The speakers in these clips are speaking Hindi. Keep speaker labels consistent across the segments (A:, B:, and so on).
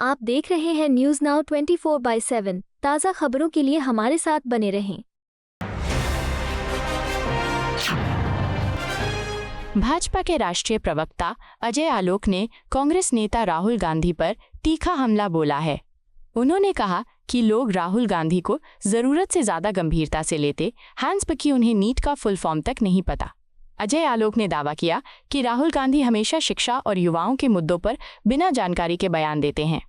A: आप देख रहे हैं न्यूज नाउ 24/7 ताज़ा खबरों के लिए हमारे साथ बने रहें।
B: भाजपा के राष्ट्रीय प्रवक्ता अजय आलोक ने कांग्रेस नेता राहुल गांधी पर तीखा हमला बोला है। उन्होंने कहा कि लोग राहुल गांधी को जरूरत से ज्यादा गंभीरता से लेते हैं, जबकि उन्हें नीट का फुल फॉर्म तक नहीं पता। अजय आलोक ने दावा किया कि राहुल गांधी हमेशा शिक्षा और युवाओं के मुद्दों पर बिना जानकारी के बयान देते हैं।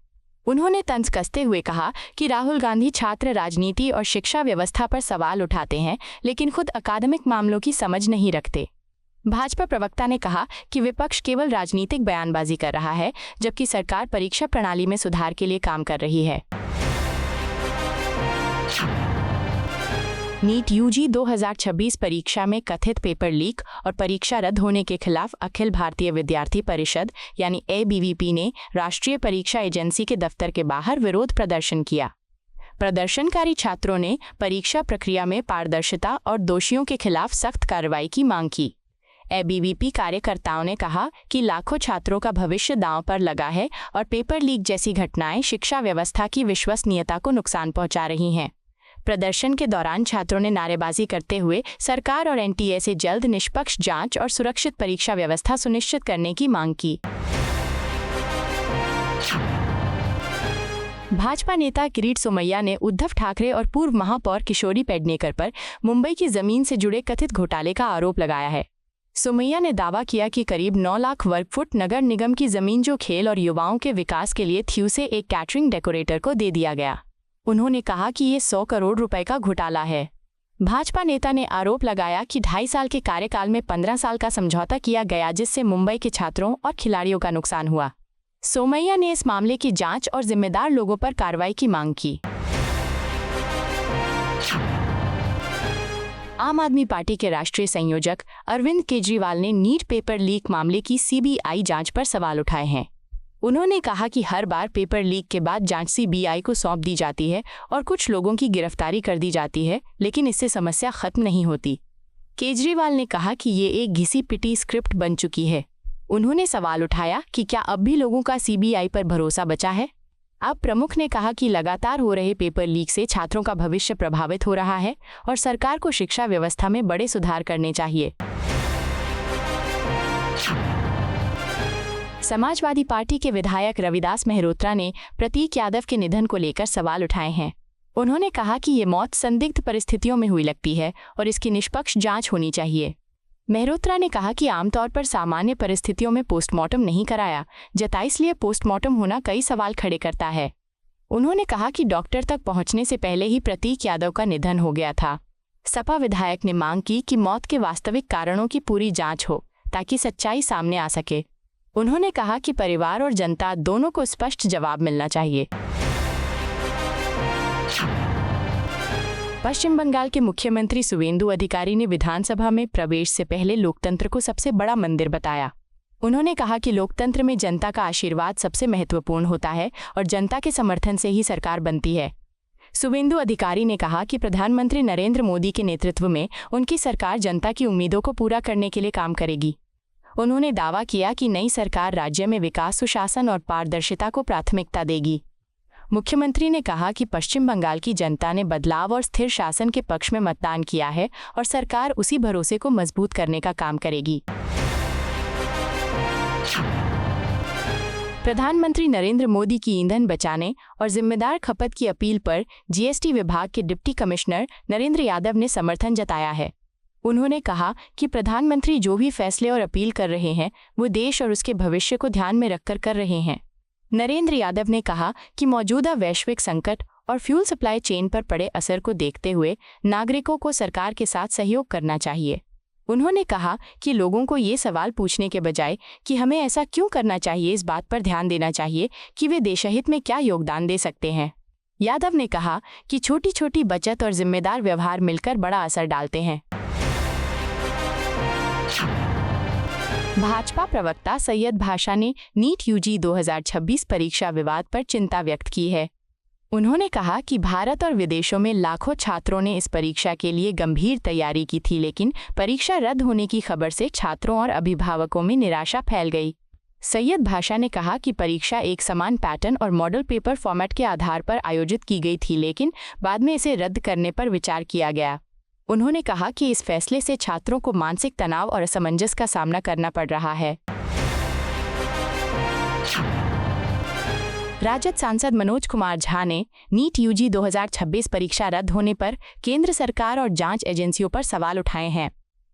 B: उन्होंने तंज कसते हुए कहा कि राहुल गांधी छात्र राजनीति और शिक्षा व्यवस्था पर सवाल उठाते हैं, लेकिन खुद अकादमिक मामलों की समझ नहीं रखते। भाजपा प्रवक्ता ने कहा कि विपक्ष केवल राजनीतिक बयानबाजी कर रहा है, जबकि सरकार परीक्षा प्रणाली में सुधार के लिए काम कर रही है। नीट यूजी 2026 परीक्षा में कथित पेपर लीक और परीक्षा रद्द होने के खिलाफ अखिल भारतीय विद्यार्थी परिषद यानी ABVP ने राष्ट्रीय परीक्षा एजेंसी के दफ्तर के बाहर विरोध प्रदर्शन किया। प्रदर्शनकारी छात्रों ने परीक्षा प्रक्रिया में पारदर्शिता और दोषियों के खिलाफ सख्त कार्रवाई की मांग की। ABVP कार्यकर्ताओं ने कहा कि लाखों छात्रों का भविष्य दांव पर लगा है और पेपर लीक जैसी घटनाएं शिक्षा व्यवस्था की विश्वसनीयता को नुकसान पहुंचा रही हैं। प्रदर्शन के दौरान छात्रों ने नारेबाजी करते हुए सरकार और NTA से जल्द निष्पक्ष जांच और सुरक्षित परीक्षा व्यवस्था सुनिश्चित करने की मांग की। भाजपा नेता किरीट सोमैया ने उद्धव ठाकरे और पूर्व महापौर किशोरी पेडनेकर पर मुंबई की जमीन से जुड़े कथित घोटाले का आरोप लगाया है। सोमैया ने दावा किया कि करीब 9 लाख वर्ग फुट नगर निगम की जमीन जो खेल और युवाओं के विकास के लिए थी, उसे एक कैटरिंग डेकोरेटर को दे दिया गया। उन्होंने कहा कि ये 100 करोड़ रुपए का घोटाला है। भाजपा नेता ने आरोप लगाया कि 2.5 साल के कार्यकाल में 15 साल का समझौता किया गया, जिससे मुंबई के छात्रों और खिलाड़ियों का नुकसान हुआ। सोमैया ने इस मामले की जांच और जिम्मेदार लोगों पर कार्रवाई की मांग की। आम आदमी पार्टी के राष्ट्रीय संयोजक अरविंद केजरीवाल ने नीट पेपर लीक मामले की CBI जांच पर सवाल उठाए हैं। उन्होंने कहा कि हर बार पेपर लीक के बाद जांच CBI को सौंप दी जाती है और कुछ लोगों की गिरफ्तारी कर दी जाती है, लेकिन इससे समस्या खत्म नहीं होती। केजरीवाल ने कहा कि ये एक घिसी पिटी स्क्रिप्ट बन चुकी है। उन्होंने सवाल उठाया कि क्या अब भी लोगों का CBI पर भरोसा बचा है। अब प्रमुख ने कहा कि लगातार हो रहे पेपर लीक से छात्रों का भविष्य प्रभावित हो रहा है और सरकार को शिक्षा व्यवस्था में बड़े सुधार करने चाहिए। समाजवादी पार्टी के विधायक रविदास मेहरोत्रा ने प्रतीक यादव के निधन को लेकर सवाल उठाए हैं। उन्होंने कहा कि ये मौत संदिग्ध परिस्थितियों में हुई लगती है और इसकी निष्पक्ष जांच होनी चाहिए। मेहरोत्रा ने कहा कि आमतौर पर सामान्य परिस्थितियों में पोस्टमार्टम नहीं कराया जाता, इसलिए पोस्टमार्टम होना कई सवाल खड़े करता है। उन्होंने कहा कि डॉक्टर तक पहुंचने से पहले ही प्रतीक यादव का निधन हो गया था। सपा विधायक ने मांग की कि मौत के वास्तविक कारणों की पूरी जांच हो ताकि सच्चाई सामने आ सके। उन्होंने कहा कि परिवार और जनता दोनों को स्पष्ट जवाब मिलना चाहिए। पश्चिम बंगाल के मुख्यमंत्री सुवेंदु अधिकारी ने विधानसभा में प्रवेश से पहले लोकतंत्र को सबसे बड़ा मंदिर बताया। उन्होंने कहा कि लोकतंत्र में जनता का आशीर्वाद सबसे महत्वपूर्ण होता है और जनता के समर्थन से ही सरकार बनती है। सुवेंदु अधिकारी ने कहा कि प्रधानमंत्री नरेंद्र मोदी के नेतृत्व में उनकी सरकार जनता की उम्मीदों को पूरा करने के लिए काम करेगी। उन्होंने दावा किया कि नई सरकार राज्य में विकास, सुशासन और पारदर्शिता को प्राथमिकता देगी। मुख्यमंत्री ने कहा कि पश्चिम बंगाल की जनता ने बदलाव और स्थिर शासन के पक्ष में मतदान किया है और सरकार उसी भरोसे को मजबूत करने का काम करेगी। प्रधानमंत्री नरेंद्र मोदी की ईंधन बचाने और जिम्मेदार खपत की अपील पर GST विभाग के डिप्टी कमिश्नर नरेंद्र यादव ने समर्थन जताया है। उन्होंने कहा कि प्रधानमंत्री जो भी फैसले और अपील कर रहे हैं वो देश और उसके भविष्य को ध्यान में रखकर कर रहे हैं। नरेंद्र यादव ने कहा कि मौजूदा वैश्विक संकट और फ्यूल सप्लाई चेन पर पड़े असर को देखते हुए नागरिकों को सरकार के साथ सहयोग करना चाहिए। उन्होंने कहा कि लोगों को ये सवाल पूछने के बजाय कि हमें ऐसा क्यों करना चाहिए, इस बात पर ध्यान देना चाहिए कि वे देशहित में क्या योगदान दे सकते हैं। यादव ने कहा कि छोटी छोटी बचत और जिम्मेदार व्यवहार मिलकर बड़ा असर डालते हैं। भाजपा प्रवक्ता सैयद भाषा ने नीट यूजी 2026 परीक्षा विवाद पर चिंता व्यक्त की है। उन्होंने कहा कि भारत और विदेशों में लाखों छात्रों ने इस परीक्षा के लिए गंभीर तैयारी की थी, लेकिन परीक्षा रद्द होने की खबर से छात्रों और अभिभावकों में निराशा फैल गई। सैयद भाषा ने कहा कि परीक्षा एक समान पैटर्न और मॉडल पेपर फॉर्मेट के आधार पर आयोजित की गई थी, लेकिन बाद में इसे रद्द करने पर विचार किया गया। उन्होंने कहा कि इस फैसले से छात्रों को मानसिक तनाव और असमंजस का सामना करना पड़ रहा है। राजद सांसद मनोज कुमार झा ने नीट यूजी 2026 परीक्षा रद्द होने पर केंद्र सरकार और जांच एजेंसियों पर सवाल उठाए हैं।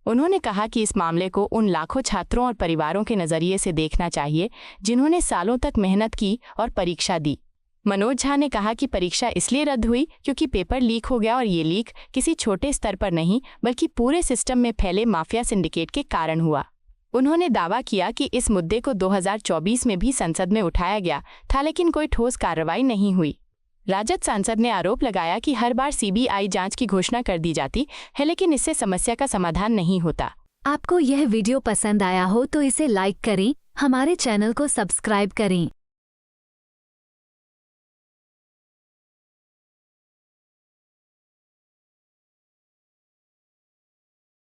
B: उन्होंने कहा कि इस मामले को उन लाखों छात्रों और परिवारों के नज़रिए से देखना चाहिए जिन्होंने सालों तक मेहनत की और परीक्षा दी। मनोज झा ने कहा कि परीक्षा इसलिए रद्द हुई क्योंकि पेपर लीक हो गया और ये लीक किसी छोटे स्तर पर नहीं बल्कि पूरे सिस्टम में फैले माफिया सिंडिकेट के कारण हुआ। उन्होंने दावा किया कि इस मुद्दे को 2024 में भी संसद में उठाया गया था, लेकिन कोई ठोस कार्रवाई नहीं हुई। राजद सांसद ने आरोप लगाया कि हर बार सीबीआई जांच की घोषणा कर दी जाती है, लेकिन इससे समस्या का समाधान नहीं होता।
A: आपको यह वीडियो पसंद आया हो तो इसे लाइक करें, हमारे चैनल को सब्सक्राइब करें।